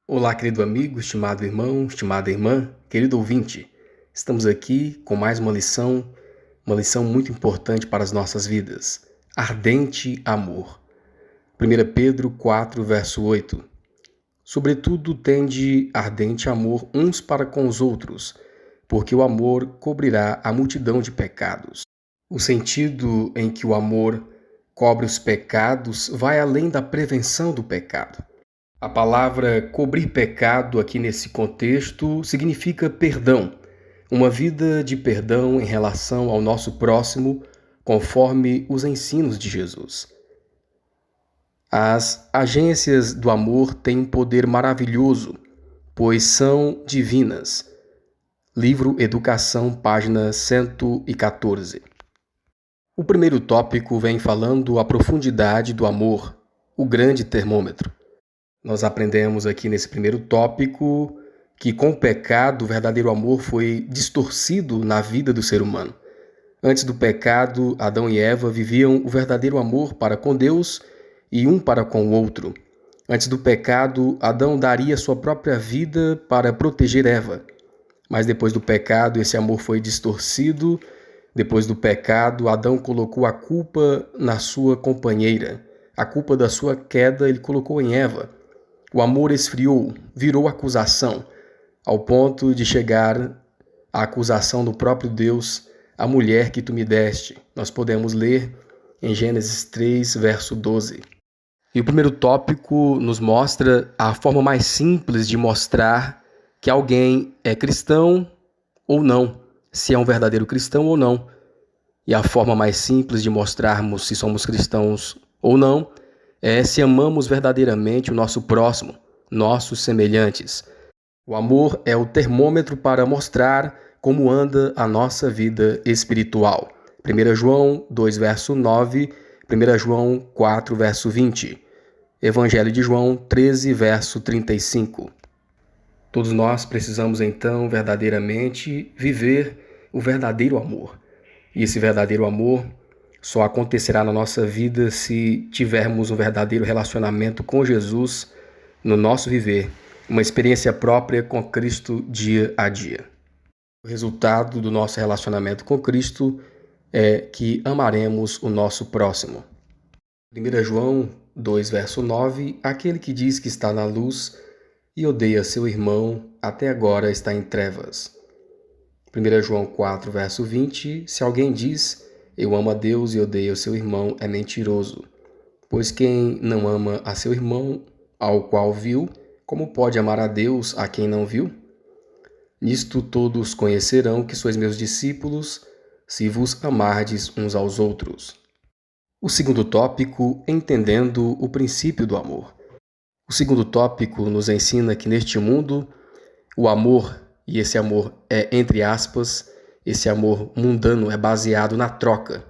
Olá, querido amigo, estimado irmão, estimada irmã, querido ouvinte. Estamos aqui com mais uma lição muito importante para as nossas vidas. Ardente amor. 1 Pedro 4, verso 8. Sobretudo, tende ardente amor uns para com os outros, porque o amor cobrirá a multidão de pecados. O sentido em que o amor cobre os pecados vai além da prevenção do pecado. A palavra cobrir pecado aqui nesse contexto significa perdão, uma vida de perdão em relação ao nosso próximo, conforme os ensinos de Jesus. As agências do amor têm um poder maravilhoso, pois são divinas. Livro Educação, página 114. O primeiro tópico vem falando a profundidade do amor, o grande termômetro. Nós aprendemos aqui nesse primeiro tópico que com o pecado o verdadeiro amor foi distorcido na vida do ser humano. Antes do pecado, Adão e Eva viviam o verdadeiro amor para com Deus e um para com o outro. Antes do pecado, Adão daria sua própria vida para proteger Eva. Mas depois do pecado, esse amor foi distorcido. Depois do pecado, Adão colocou a culpa na sua companheira. A culpa da sua queda ele colocou em Eva. O amor esfriou, virou acusação, ao ponto de chegar à acusação do próprio Deus, a mulher que tu me deste. Nós podemos ler em Gênesis 3, verso 12. E o primeiro tópico nos mostra a forma mais simples de mostrar que alguém é cristão ou não, se é um verdadeiro cristão ou não. E a forma mais simples de mostrarmos se somos cristãos ou não é se amamos verdadeiramente o nosso próximo, nossos semelhantes. O amor é o termômetro para mostrar como anda a nossa vida espiritual. 1 João 2, verso 9, 1 João 4, verso 20. Evangelho de João 13, verso 35. Todos nós precisamos então verdadeiramente viver o verdadeiro amor. E esse verdadeiro amor só acontecerá na nossa vida se tivermos um verdadeiro relacionamento com Jesus no nosso viver, uma experiência própria com Cristo dia a dia. O resultado do nosso relacionamento com Cristo é que amaremos o nosso próximo. 1 João 2, verso 9, aquele que diz que está na luz e odeia seu irmão, até agora está em trevas. 1 João 4, verso 20, se alguém diz eu amo a Deus e odeio o seu irmão, é mentiroso. Pois quem não ama a seu irmão, ao qual viu, como pode amar a Deus a quem não viu? Nisto todos conhecerão que sois meus discípulos, se vos amardes uns aos outros. O segundo tópico, entendendo o princípio do amor. O segundo tópico nos ensina que neste mundo, o amor, e esse amor é entre aspas, esse amor mundano é baseado na troca.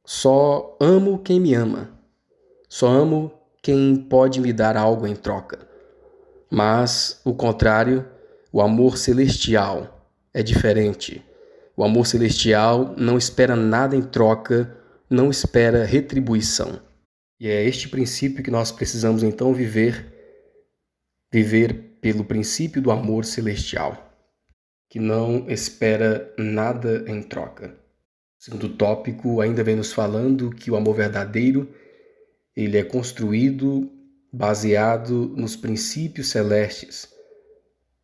Só amo quem me ama. Só amo quem pode me dar algo em troca. Mas o contrário, o amor celestial é diferente. O amor celestial não espera nada em troca, não espera retribuição. E é este princípio que nós precisamos então viver pelo princípio do amor celestial, que não espera nada em troca. O segundo tópico ainda vem nos falando que o amor verdadeiro, ele é construído baseado nos princípios celestes.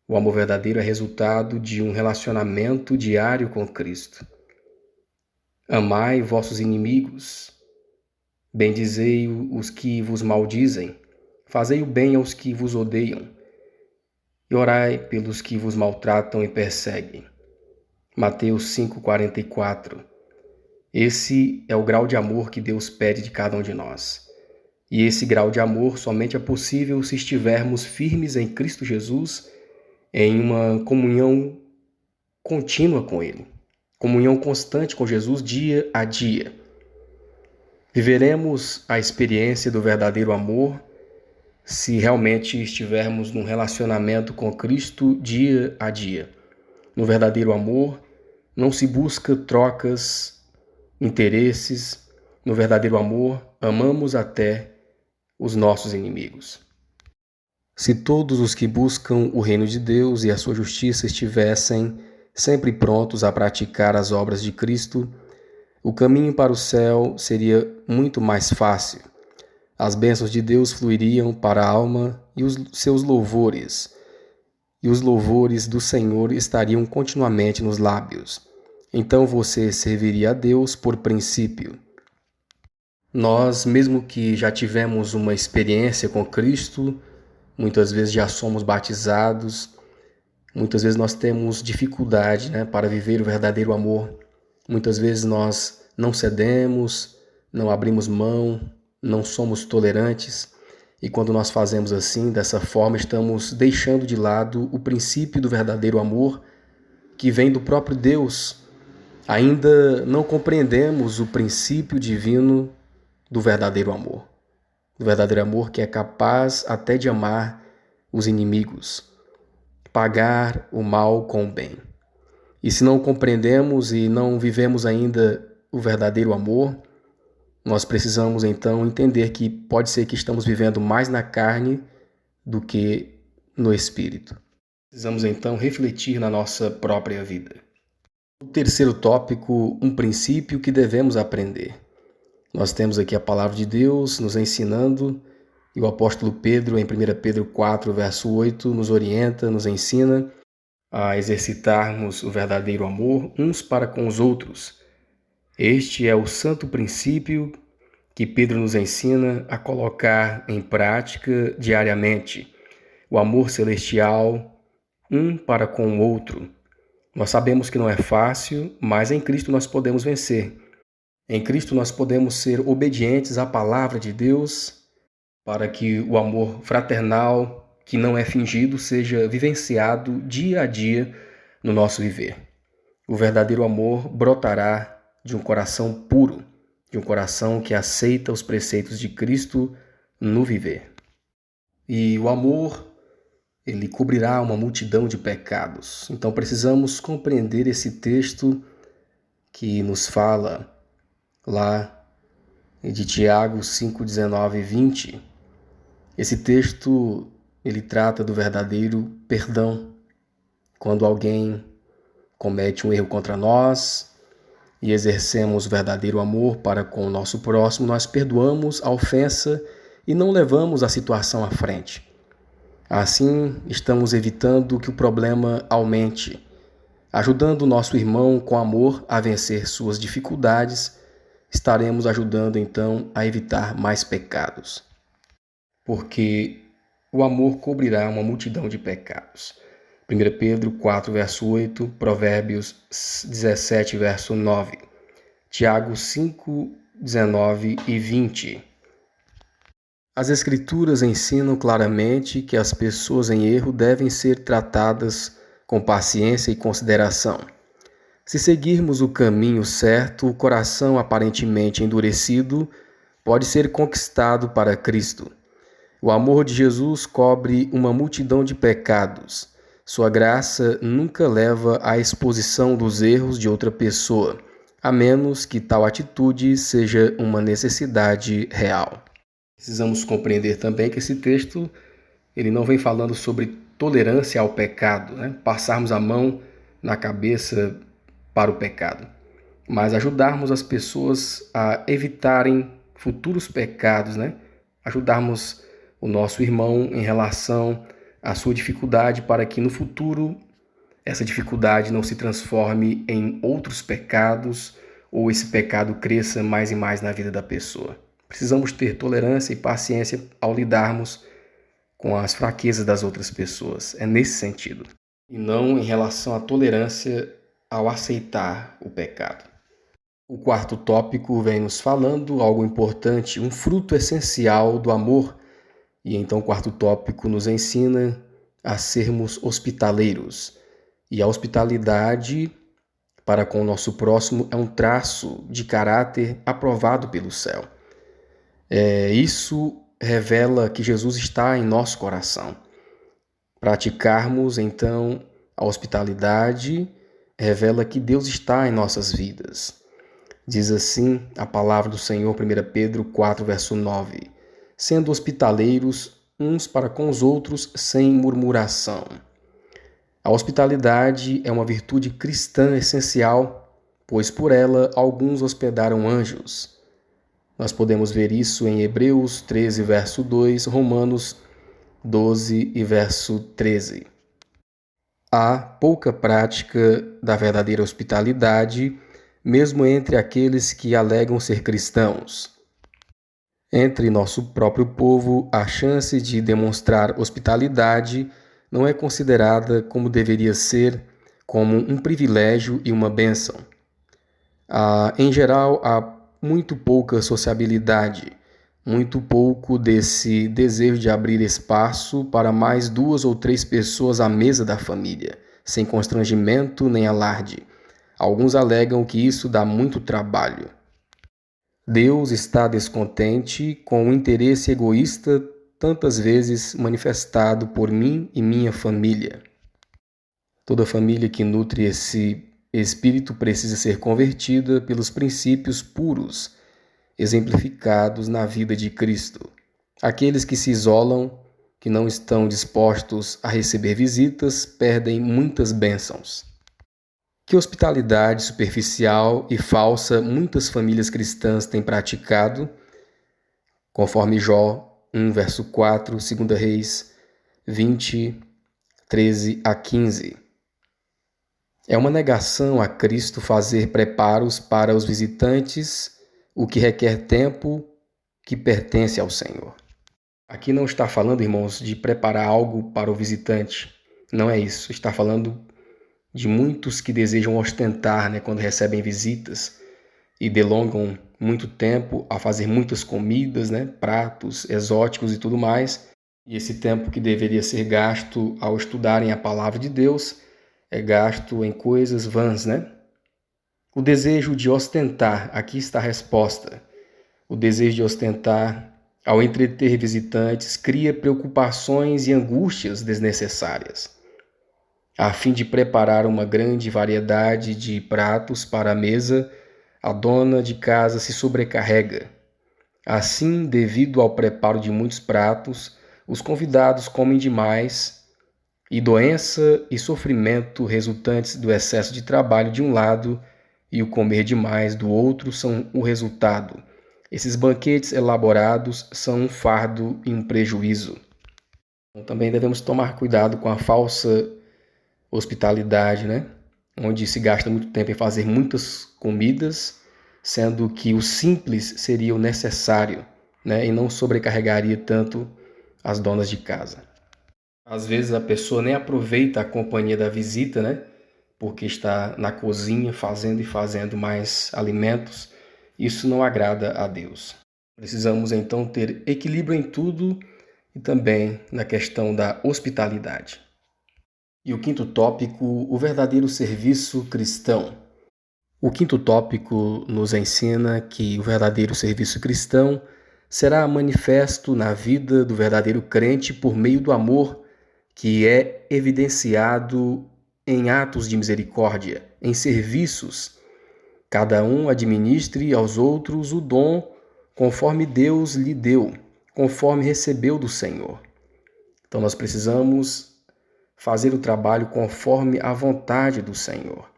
O amor verdadeiro é resultado de um relacionamento diário com Cristo. Amai vossos inimigos, bendizei os que vos maldizem, fazei o bem aos que vos odeiam, e orai pelos que vos maltratam e perseguem. Mateus 5,44. Esse é o grau de amor que Deus pede de cada um de nós. E esse grau de amor somente é possível se estivermos firmes em Cristo Jesus, em uma comunhão contínua com Ele, comunhão constante com Jesus dia a dia. Viveremos a experiência do verdadeiro amor se realmente estivermos num relacionamento com Cristo dia a dia. No verdadeiro amor, não se busca trocas, interesses. No verdadeiro amor, amamos até os nossos inimigos. Se todos os que buscam o reino de Deus e a sua justiça estivessem sempre prontos a praticar as obras de Cristo, o caminho para o céu seria muito mais fácil. As bênçãos de Deus fluiriam para a alma e os seus louvores, e os louvores do Senhor estariam continuamente nos lábios. Então você serviria a Deus por princípio. Nós, mesmo que já tivemos uma experiência com Cristo, muitas vezes já somos batizados, muitas vezes nós temos dificuldade, para viver o verdadeiro amor. Muitas vezes nós não cedemos, não abrimos mão, não somos tolerantes. E quando nós fazemos assim, dessa forma, estamos deixando de lado o princípio do verdadeiro amor que vem do próprio Deus. Ainda não compreendemos o princípio divino do verdadeiro amor. Do verdadeiro amor que é capaz até de amar os inimigos, pagar o mal com o bem. E se não compreendemos e não vivemos ainda o verdadeiro amor, nós precisamos então entender que pode ser que estamos vivendo mais na carne do que no espírito. Precisamos então refletir na nossa própria vida. O terceiro tópico, um princípio que devemos aprender. Nós temos aqui a palavra de Deus nos ensinando, e o apóstolo Pedro, em 1 Pedro 4, verso 8, nos orienta, nos ensina a exercitarmos o verdadeiro amor uns para com os outros. Este é o santo princípio que Pedro nos ensina a colocar em prática diariamente. O amor celestial, um para com o outro. Nós sabemos que não é fácil, mas em Cristo nós podemos vencer. Em Cristo nós podemos ser obedientes à palavra de Deus para que o amor fraternal, que não é fingido, seja vivenciado dia a dia no nosso viver. O verdadeiro amor brotará de um coração puro, de um coração que aceita os preceitos de Cristo no viver. E o amor, ele cobrirá uma multidão de pecados. Então precisamos compreender esse texto que nos fala lá de Tiago 5, 19 e 20. Esse texto, ele trata do verdadeiro perdão. Quando alguém comete um erro contra nós e exercemos o verdadeiro amor para com o nosso próximo, nós perdoamos a ofensa e não levamos a situação à frente. Assim, estamos evitando que o problema aumente, ajudando o nosso irmão com amor a vencer suas dificuldades. Estaremos ajudando então a evitar mais pecados, porque o amor cobrirá uma multidão de pecados. 1 Pedro 4, verso 8, Provérbios 17, verso 9, Tiago 5, 19 e 20. As Escrituras ensinam claramente que as pessoas em erro devem ser tratadas com paciência e consideração. Se seguirmos o caminho certo, o coração aparentemente endurecido pode ser conquistado para Cristo. O amor de Jesus cobre uma multidão de pecados. Sua graça nunca leva à exposição dos erros de outra pessoa, a menos que tal atitude seja uma necessidade real. Precisamos compreender também que esse texto ele não vem falando sobre tolerância ao pecado, passarmos a mão na cabeça para o pecado, mas ajudarmos as pessoas a evitarem futuros pecados, ajudarmos o nosso irmão em relação à sua dificuldade para que no futuro essa dificuldade não se transforme em outros pecados ou esse pecado cresça mais e mais na vida da pessoa. Precisamos ter tolerância e paciência ao lidarmos com as fraquezas das outras pessoas. É nesse sentido. E não em relação à tolerância ao aceitar o pecado. O quarto tópico vem nos falando algo importante, um fruto essencial do amor. E então o quarto tópico nos ensina a sermos hospitaleiros. E a hospitalidade para com o nosso próximo é um traço de caráter aprovado pelo céu. Isso revela que Jesus está em nosso coração. Praticarmos então a hospitalidade revela que Deus está em nossas vidas. Diz assim a palavra do Senhor, 1 Pedro 4, verso 9. Sendo hospitaleiros uns para com os outros sem murmuração. A hospitalidade é uma virtude cristã essencial, pois por ela alguns hospedaram anjos. Nós podemos ver isso em Hebreus 13, verso 2, Romanos 12 e verso 13. Há pouca prática da verdadeira hospitalidade, mesmo entre aqueles que alegam ser cristãos. Entre nosso próprio povo, a chance de demonstrar hospitalidade não é considerada como deveria ser, como um privilégio e uma bênção. Em geral, há muito pouca sociabilidade, muito pouco desse desejo de abrir espaço para mais 2 ou 3 pessoas à mesa da família, sem constrangimento nem alarde. Alguns alegam que isso dá muito trabalho. Deus está descontente com o interesse egoísta tantas vezes manifestado por mim e minha família. Toda família que nutre esse espírito precisa ser convertida pelos princípios puros, exemplificados na vida de Cristo. Aqueles que se isolam, que não estão dispostos a receber visitas, perdem muitas bênçãos. Que hospitalidade superficial e falsa muitas famílias cristãs têm praticado, conforme Jó 1, verso 4, 2 Reis 20, 13 a 15. É uma negação a Cristo fazer preparos para os visitantes, o que requer tempo que pertence ao Senhor. Aqui não está falando, irmãos, de preparar algo para o visitante. Não é isso. Está falando de muitos que desejam ostentar, quando recebem visitas e delongam muito tempo a fazer muitas comidas, pratos exóticos e tudo mais. E esse tempo que deveria ser gasto ao estudarem a palavra de Deus é gasto em coisas vãs, O desejo de ostentar, aqui está a resposta. O desejo de ostentar ao entreter visitantes cria preocupações e angústias desnecessárias. A fim de preparar uma grande variedade de pratos para a mesa, a dona de casa se sobrecarrega. Assim, devido ao preparo de muitos pratos, os convidados comem demais e doença e sofrimento resultantes do excesso de trabalho de um lado e o comer demais do outro são o resultado. Esses banquetes elaborados são um fardo e um prejuízo. Também devemos tomar cuidado com a falsa hospitalidade, onde se gasta muito tempo em fazer muitas comidas, sendo que o simples seria o necessário, e não sobrecarregaria tanto as donas de casa. Às vezes a pessoa nem aproveita a companhia da visita, porque está na cozinha fazendo e fazendo mais alimentos. Isso não agrada a Deus. Precisamos então ter equilíbrio em tudo e também na questão da hospitalidade. E o quinto tópico, o verdadeiro serviço cristão. O quinto tópico nos ensina que o verdadeiro serviço cristão será manifesto na vida do verdadeiro crente por meio do amor que é evidenciado em atos de misericórdia, em serviços. Cada um administre aos outros o dom conforme Deus lhe deu, conforme recebeu do Senhor. Então nós precisamos fazer o trabalho conforme a vontade do Senhor.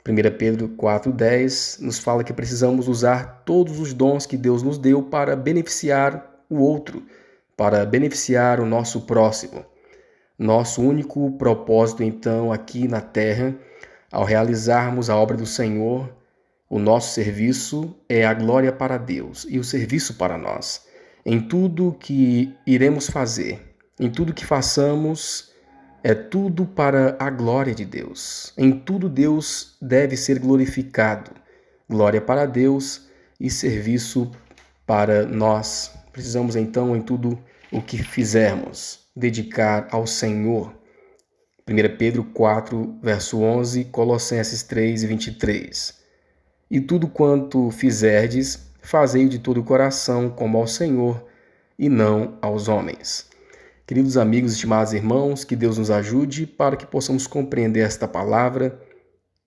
1 Pedro 4,10 nos fala que precisamos usar todos os dons que Deus nos deu para beneficiar o outro, para beneficiar o nosso próximo. Nosso único propósito, então, aqui na terra, ao realizarmos a obra do Senhor, o nosso serviço é a glória para Deus e o serviço para nós. Em tudo que iremos fazer, em tudo que façamos, é tudo para a glória de Deus. Em tudo Deus deve ser glorificado. Glória para Deus e serviço para nós. Precisamos então, em tudo o que fizermos, dedicar ao Senhor. 1 Pedro 4, verso 11, Colossenses 3, 23. E tudo quanto fizerdes, fazei-o de todo o coração, como ao Senhor, e não aos homens. Queridos amigos, estimados irmãos, que Deus nos ajude para que possamos compreender esta palavra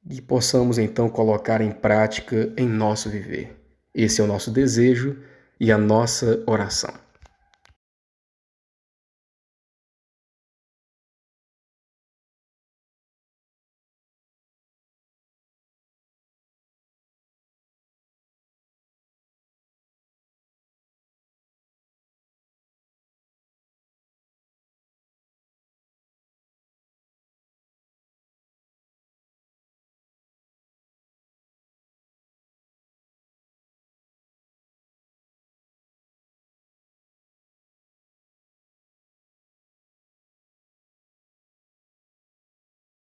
e possamos então colocar em prática em nosso viver. Esse é o nosso desejo e a nossa oração.